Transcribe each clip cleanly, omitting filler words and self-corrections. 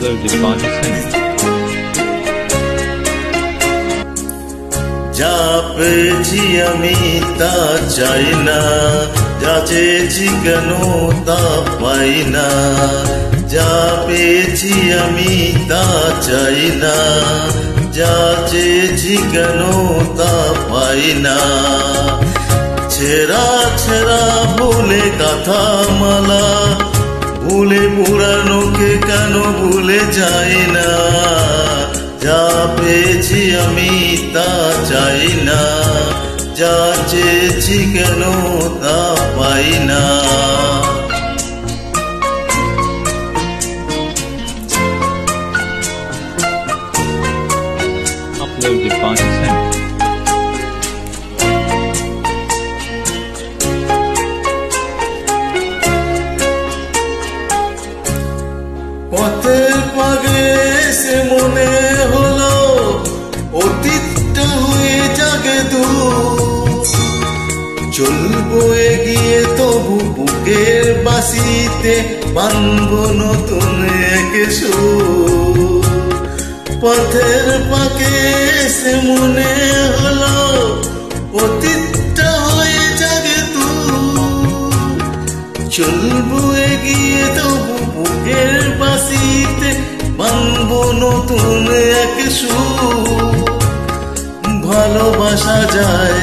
uploaded by the same. যা পেয়েছি আমি তা চাই না, যা চেয়েছি কেন তা পাই না। যা পেয়েছি আমি তা চাই না, যা চেয়েছি কেন তা পাই না। ছেঁড়া ছেঁড়া ভুলে গাথা মালা, ভুলে পুরানোকে কেন ভুলে যাই না। যা পেয়েছি আমি তা চাই না, যা চেয়েছি কেন তা পাই না। Uploaded by the same. পথের পাগে সে মনে হলো অতীতটা হয়ে জাগে দূর। চলবো এগিয়ে তবু বুকের বাঁশিতে বাঁধবো নতুন এক সুর। পথের পাগে সে মনে হলো অতীতটা হয়ে জাগে দূর। চলবো এগিয়ে তবু বুকের বাঁশিতে বাঁধবো নতুন এক সুর। ভালোবাসা যায়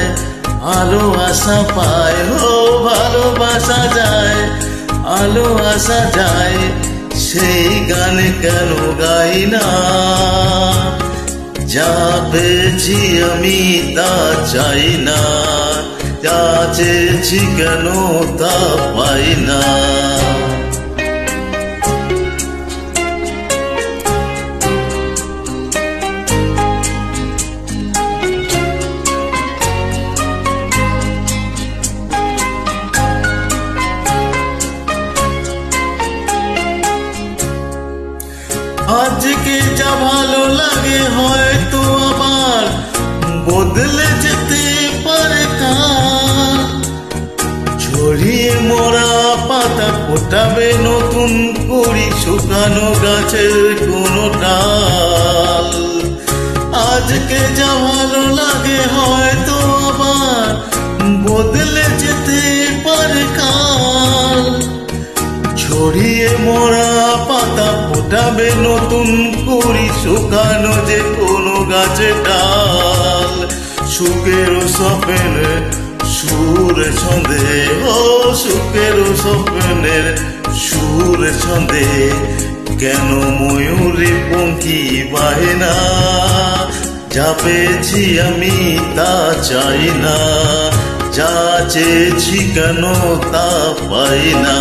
আলো আশা পায়, ও ভালোবাসা যায় আলো আশা যায়, সেই গান কেন গাই না। যা পেয়েছি আমি তা চাই না, যা চেয়েছি কেন তা পাই না। আজকে যা ভালো লাগে হয়তো আবার বদলে যেতে পারে কাল। ছড়িয়ে মরা পাতা ফোটাবে নতুন করি শুকানো গাছের কোনো ডাল। আজকে যা ভালো লাগে হয়তো আবার বদলে যেতে পারে কাল। ছড়িয়ে মরা পাতা ফোটাবে নতুন করি শুকানো যে কোনো গাছের ডাল। সুখের স্বপ্নের সুর ছন্দে, ও সুখের স্বপ্নের সুর ছন্দে কেন ময়ূরী পঙ্খী বাহে না। যা পেয়েছি আমি তা চাই না, যা চেয়েছি কেন তা পাই না।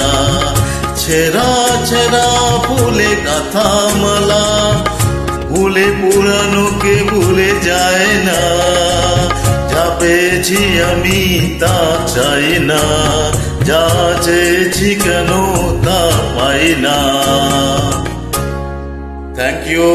ছেঁড়া ছেঁড়া ভুলে গাথা মালা, ভুলে পুরানোকে ভুলে যায় না। যা পেয়েছি আমি তা চাই না, যা চেয়েছি কেন তা পাই না। Thank you.